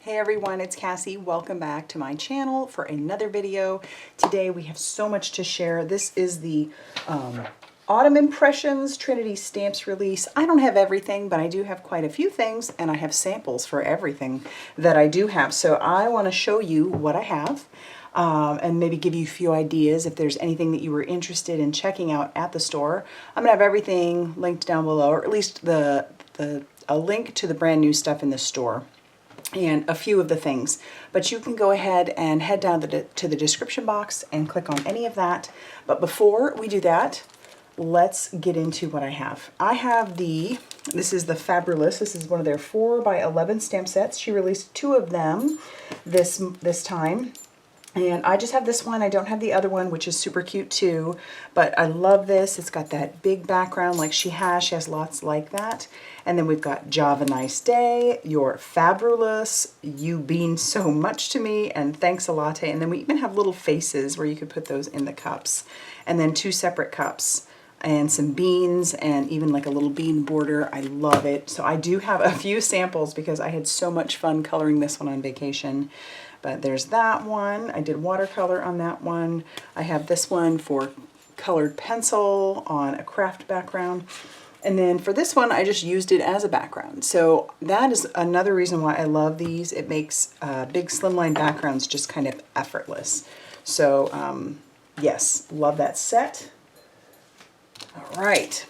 Hey everyone, it's Cassie. Welcome back to my channel for another video. Today we have so much to share. This is the Autumn Impressions Trinity Stamps release. I don't have everything, but I do have quite a few things, and I have samples for everything that I do have. So I want to show you what I have and maybe give you a few ideas if there's anything that you were interested in checking out at the store. I'm going to have everything linked down below, or at least a link to the brand new stuff in the store and a few of the things, but you can go ahead and head down to the description box and click on any of that. But before we do that, let's get into what I have. I have this is the Fabulous. This is one of their 4x11 stamp sets. She released 2 of them this time. And I just have this one. I don't have the other one, which is super cute too. But I love this. It's got that big background like she has. She has lots like that. And then we've got Java Nice Day, You're Fabulous, You Mean So Much to Me, and Thanks a Latte. And then we even have little faces where you could put those in the cups. And then 2 separate cups and some beans and even like a little bean border. I love it. So I do have a few samples because I had so much fun coloring this one on vacation. But there's that one. I did watercolor on that one. I have this one for colored pencil on a craft background. And then for this one, I just used it as a background. So that is another reason why I love these. It makes big slimline backgrounds just kind of effortless. So yes, love that set. All right,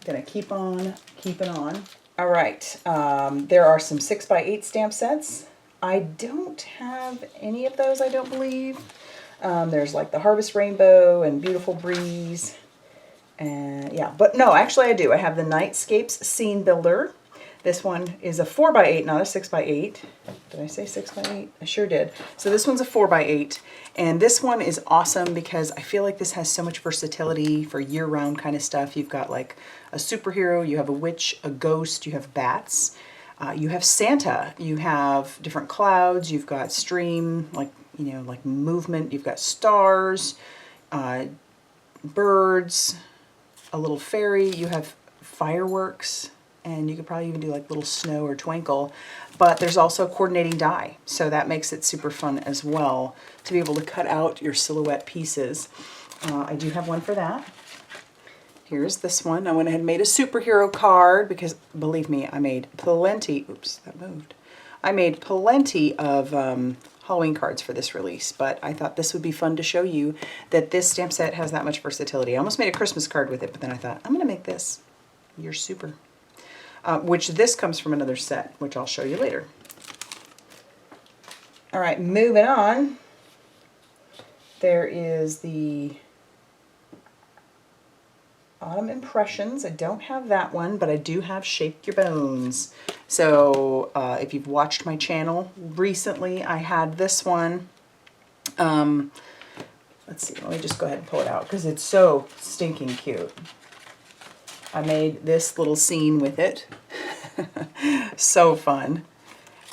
gonna keep on keeping on. All right, there are some 6x8 stamp sets. I don't have any of those, I don't believe. There's like the Harvest Rainbow and Beautiful Breeze. And yeah, but no, actually I do. I have the Nightscapes Scene Builder. This one is a 4x8, not a 6x8. Did I say 6x8? I sure did. So this one's a 4x8. And this one is awesome because I feel like this has so much versatility for year-round kind of stuff. You've got like a superhero, you have a witch, a ghost, you have bats. You have Santa, you have different clouds, you've got stream, like, you know, like movement, you've got stars, birds, a little fairy, you have fireworks, and you could probably even do like little snow or twinkle. But there's also coordinating die, so that makes it super fun as well to be able to cut out your silhouette pieces. I do have one for that. Here's this one. I went ahead and made a superhero card because, believe me, I made plenty, oops, that moved. I made plenty of Halloween cards for this release, but I thought this would be fun to show you that this stamp set has that much versatility. I almost made a Christmas card with it, but then I thought, I'm going to make this. You're super. Which this comes from another set, which I'll show you later. All right, moving on. There is the Autumn Impressions. I don't have that one, but I do have Shake Your Bones. So if you've watched my channel recently, I had this one. Let's see, let me just go ahead and pull it out because it's so stinking cute. I made this little scene with it. So fun.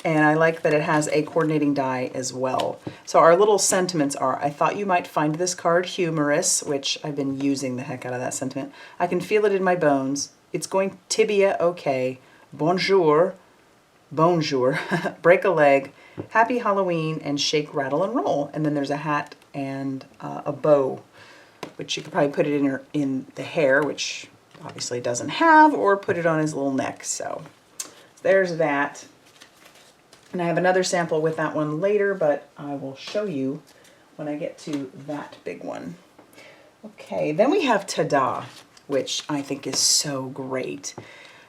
And I like that it has a coordinating die as well. So our little sentiments are, I thought you might find this card humorous, which I've been using the heck out of that sentiment. I can feel it in my bones. It's going tibia okay. Bonjour. Bonjour. Break a leg. Happy Halloween and shake, rattle, and roll. And then there's a hat and a bow, which you could probably put it in the hair, which obviously it doesn't have, or put it on his little neck. So there's that. And I have another sample with that one later, but I will show you when I get to that big one. Okay, then we have Ta-Da, which I think is so great.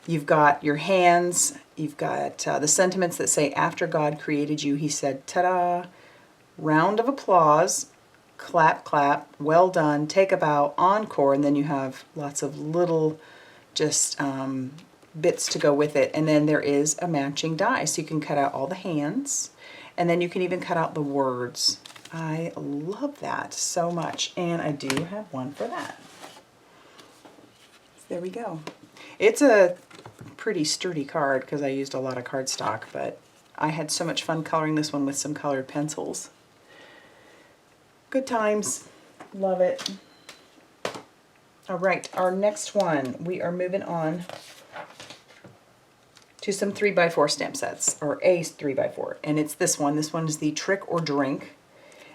You've got your hands, you've got the sentiments that say, after God created you, he said, ta-da, round of applause, clap, clap, well done, take a bow, encore, and then you have lots of little just bits to go with it. And then there is a matching die, so you can cut out all the hands, and then you can even cut out the words. I love that so much, and I do have one for that. There we go. It's a pretty sturdy card because I used a lot of cardstock, but I had so much fun coloring this one with some colored pencils. Good times. Love it. All right, our next one, we are moving on to some 3x4 stamp sets, or a 3x4. And it's this one. This one is the Trick or Drink.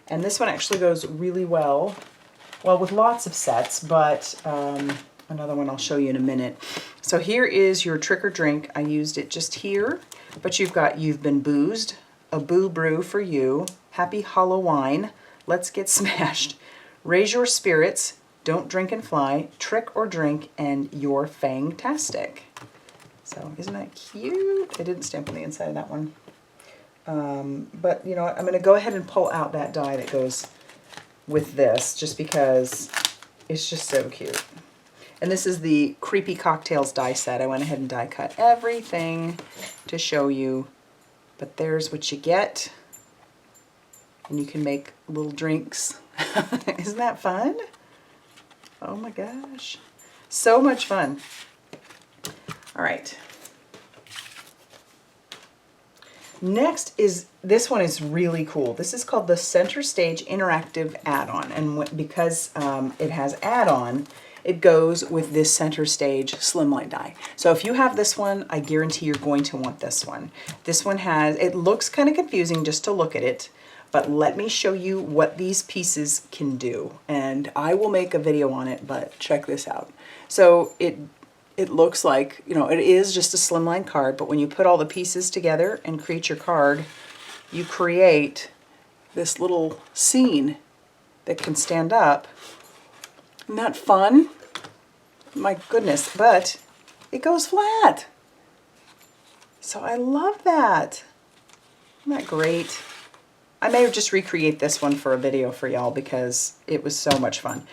And this one actually goes really well with lots of sets, but another one I'll show you in a minute. So here is your Trick or Drink. I used it just here, but you've got You've Been Boozed, A Boo Brew for You, Happy Halloween, Let's Get Smashed, Raise Your Spirits, Don't Drink and Fly, Trick or Drink, and You're Fangtastic. So isn't that cute? I didn't stamp on the inside of that one. But you know what, I'm going to go ahead and pull out that die that goes with this, just because it's just so cute. And this is the Creepy Cocktails die set. I went ahead and die cut everything to show you. But there's what you get. And you can make little drinks. Isn't that fun? Oh my gosh. So much fun. All right. Next is, this one is really cool. This is called the Center Stage Interactive Add-on. And because it has add-on, it goes with this Center Stage Slimline die. So if you have this one, I guarantee you're going to want this one. This one has, it looks kind of confusing just to look at it, but let me show you what these pieces can do. And I will make a video on it, but check this out. So it looks like, you know, it is just a slimline card, but when you put all the pieces together and create your card, you create this little scene that can stand up. Isn't that fun? My goodness, but it goes flat. So I love that. Isn't that great? I may just recreate this one for a video for y'all because it was so much fun.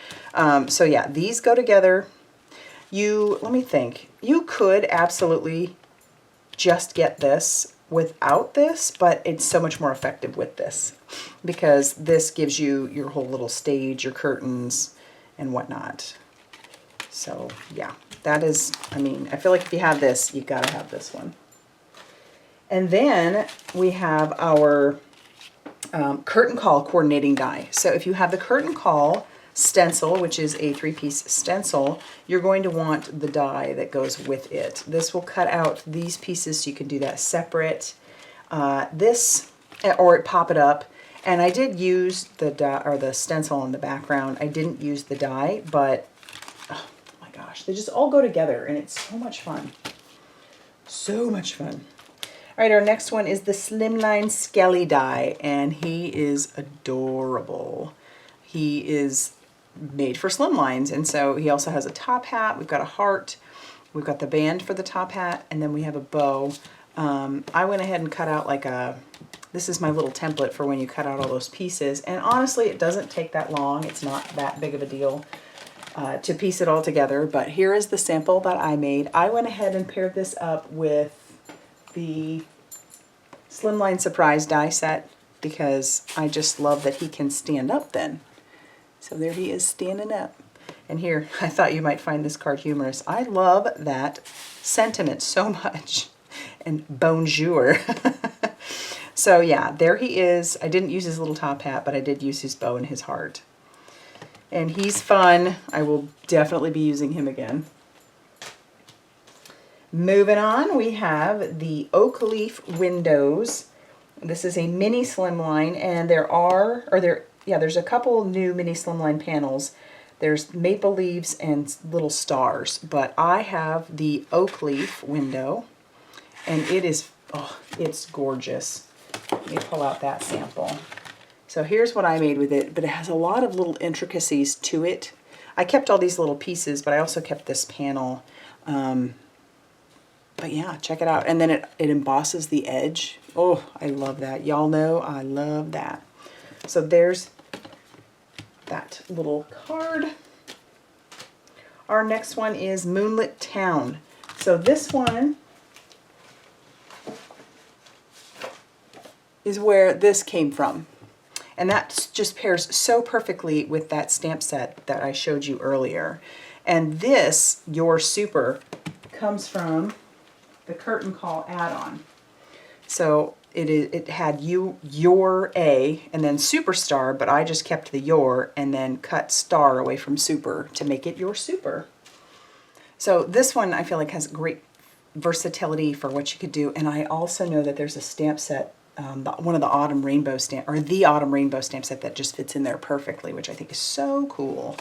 So yeah, these go together. Let me think, you could absolutely just get this without this, but it's so much more effective with this because this gives you your whole little stage, your curtains and whatnot. So yeah, that is, I mean, I feel like if you have this, you gotta have this one. And then we have our curtain call coordinating die. So if you have the curtain call stencil, which is a 3-piece stencil, you're going to want the die that goes with it. This will cut out these pieces so you can do that separate. Or pop it up. And I did use the die, or the stencil in the background. I didn't use the die, but oh my gosh, they just all go together and it's so much fun. So much fun. All right, our next one is the Slimline Skelly Die, and he is adorable. He is made for slimlines, and so he also has a top hat. We've got a heart, we've got the band for the top hat, and then we have a bow. I went ahead and cut out like this is my little template for when you cut out all those pieces, and honestly it doesn't take that long. It's not that big of a deal to piece it all together, but here is the sample that I made. I went ahead and paired this up with the Slimline Surprise die set because I just love that he can stand up then. So there he is standing up. And here, I thought you might find this card humorous. I love that sentiment so much. And bonjour. So yeah, there he is. I didn't use his little top hat, but I did use his bow and his heart. And he's fun. I will definitely be using him again. Moving on, we have the oak leaf windows. This is a mini slimline, and there's a couple new mini slimline panels. There's maple leaves and little stars, but I have the oak leaf window, and it is, oh, it's gorgeous. Let me pull out that sample. So here's what I made with it, but it has a lot of little intricacies to it. I kept all these little pieces, but I also kept this panel. But yeah, check it out. And then it embosses the edge. Oh, I love that. Y'all know I love that. So there's that little card. Our next one is Moonlit Town. So this one is where this came from. And that just pairs so perfectly with that stamp set that I showed you earlier. And this, Your Super, comes from the Curtain Call add-on. So it had your A and then Superstar, but I just kept the your and then cut star away from super to make it Your Super. So this one I feel like has great versatility for what you could do. And I also know that there's a stamp set, one of the autumn rainbow stamp, or the autumn rainbow stamp set that just fits in there perfectly, which I think is so cool.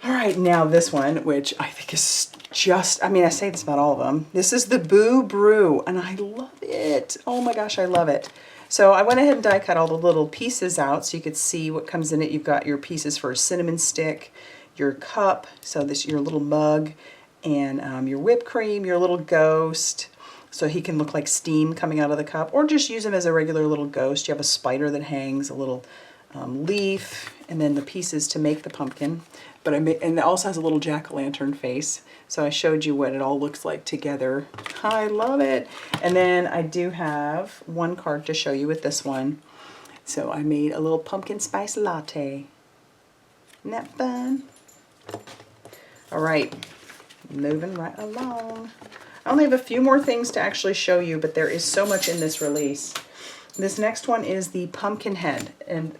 All right, now this one, which I think is just, I mean, I say this about all of them. This is the Brew, and I love it. Oh my gosh, I love it. So I went ahead and die cut all the little pieces out so you could see what comes in it. You've got your pieces for a cinnamon stick, your cup, so this your little mug, and your whipped cream, your little ghost, so he can look like steam coming out of the cup, or just use him as a regular little ghost. You have a spider that hangs, a little leaf, and then the pieces to make the pumpkin. But and it also has a little jack-o'-lantern face. So I showed you what it all looks like together. I love it. And then I do have one card to show you with this one. So I made a little pumpkin spice latte. Isn't that fun? All right, moving right along. I only have a few more things to actually show you, but there is so much in this release. This next one is the pumpkin head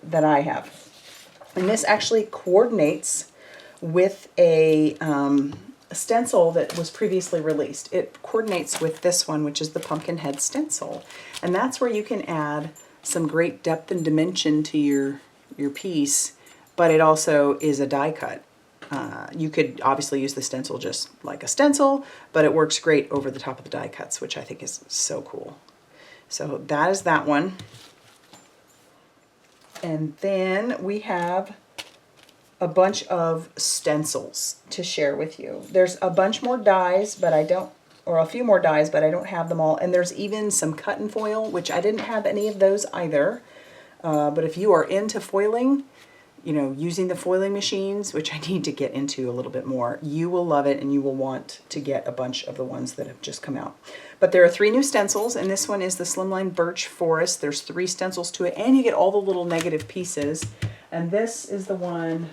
that I have. And this actually coordinates with a stencil that was previously released. It coordinates with this one, which is the pumpkin head stencil. And that's where you can add some great depth and dimension to your piece, but it also is a die cut. You could obviously use the stencil just like a stencil, but it works great over the top of the die cuts, which I think is so cool. So that is that one. And then we have a bunch of stencils to share with you. There's a bunch more dies, but I don't, or a few more dies, but I don't have them all. And there's even some cut and foil, which I didn't have any of those either. But if you are into foiling, you know, using the foiling machines, which I need to get into a little bit more, you will love it, and you will want to get a bunch of the ones that have just come out. But there are 3 new stencils, and this one is the Slimline Birch Forest. There's 3 stencils to it, and you get all the little negative pieces. And this is the one.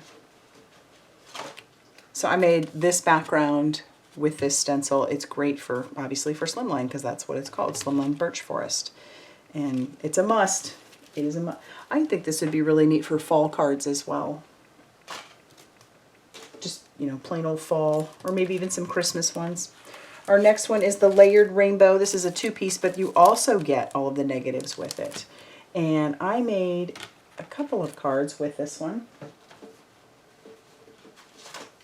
So I made this background with this stencil. It's great for, obviously, for Slimline, because that's what it's called, Slimline Birch Forest. And it's a must. It is a must. I think this would be really neat for fall cards as well. Just, you know, plain old fall, or maybe even some Christmas ones. Our next one is the Layered Rainbow. This is a 2-piece, but you also get all of the negatives with it. And I made a couple of cards with this one.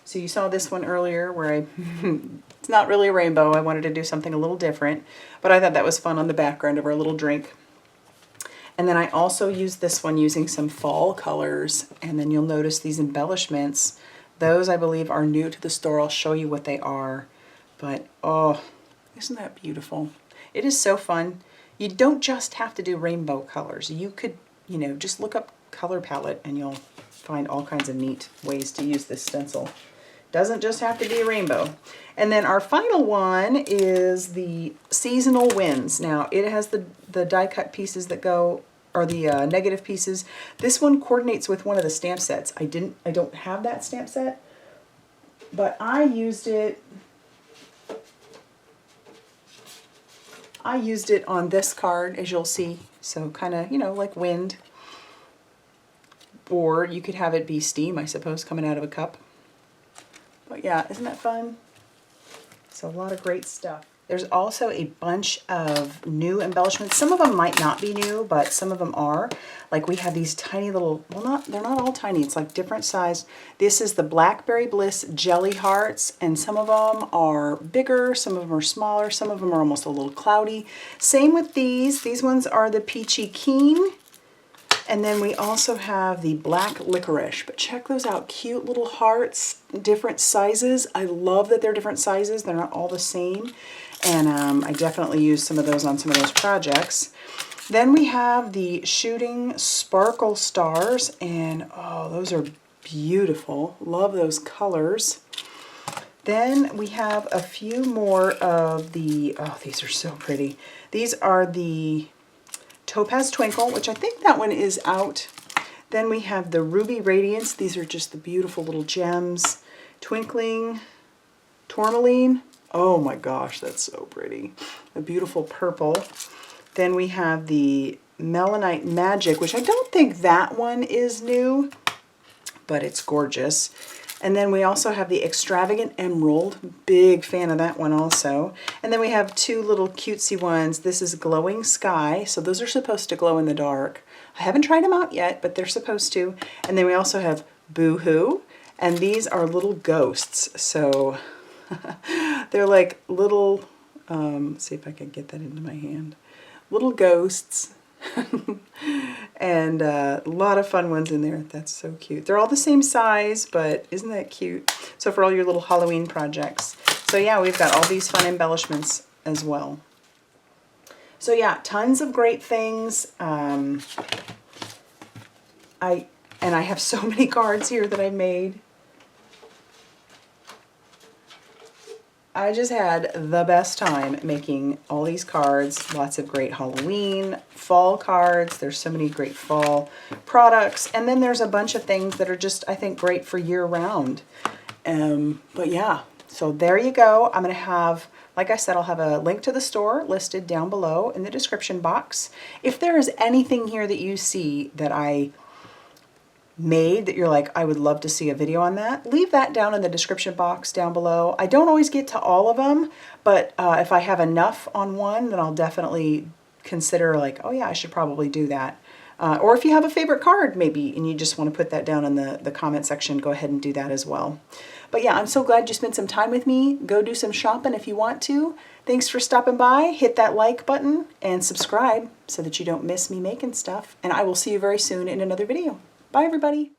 So you saw this one earlier where it's not really a rainbow. I wanted to do something a little different, but I thought that was fun on the background of our little drink. And then I also used this one using some fall colors, and then you'll notice these embellishments. Those, I believe, are new to the store. I'll show you what they are. But, oh, isn't that beautiful? It is so fun. You don't just have to do rainbow colors. You could, you know, just look up color palette and you'll find all kinds of neat ways to use this stencil. Doesn't just have to be a rainbow. And then our final one is the Seasonal Winds. Now, it has the die cut pieces that go, or the negative pieces. This one coordinates with one of the stamp sets. I don't have that stamp set, but I used it on this card, as you'll see. So kind of, you know, like wind. Or you could have it be steam, I suppose, coming out of a cup. But yeah, isn't that fun? So a lot of great stuff. There's also a bunch of new embellishments. Some of them might not be new, but some of them are. Like we have these tiny little, well, they're not all tiny. It's like different size. This is the Blackberry Bliss Jelly Hearts, and some of them are bigger, some of them are smaller, some of them are almost a little cloudy. Same with these. These ones are the Peachy Keen. And then we also have the Black Licorice, but check those out. Cute little hearts, different sizes. I love that they're different sizes. They're not all the same. And I definitely used some of those on some of those projects. Then we have the Shooting Sparkle Stars, and oh, those are beautiful. Love those colors. Then we have a few more of the, oh, these are so pretty. These are the Topaz Twinkle, which I think that one is out. Then we have the Ruby Radiance. These are just the beautiful little gems. Twinkling Tourmaline. Oh my gosh, that's so pretty. A beautiful purple. Then we have the Melanite Magic, which I don't think that one is new, but it's gorgeous. And then we also have the Extravagant Emerald. Big fan of that one also. And then we have two little cutesy ones. This is Glowing Sky. So those are supposed to glow in the dark. I haven't tried them out yet, but they're supposed to. And then we also have Boohoo. And these are little ghosts. So they're like little, let's see if I can get that into my hand. Little ghosts. And a lot of fun ones in there. That's so cute. They're all the same size, but isn't that cute? So for all your little Halloween projects. So yeah, we've got all these fun embellishments as well. So yeah, tons of great things. I have so many cards here that I made. I just had the best time making all these cards. Lots of great Halloween, fall cards. There's so many great fall products. And then there's a bunch of things that are just, I think, great for year-round. But yeah, so there you go. I'm going to have, like I said, I'll have a link to the store listed down below in the description box. If there is anything here that you see that I made that you're like, I would love to see a video on that, leave that down in the description box down below. I don't always get to all of them, but if I have enough on one, then I'll definitely consider like, oh yeah, I should probably do that. Or if you have a favorite card maybe and you just want to put that down in the comment section, go ahead and do that as well. But yeah, I'm so glad you spent some time with me. Go do some shopping if you want to. Thanks for stopping by. Hit that like button and subscribe so that you don't miss me making stuff. And I will see you very soon in another video. Bye, everybody.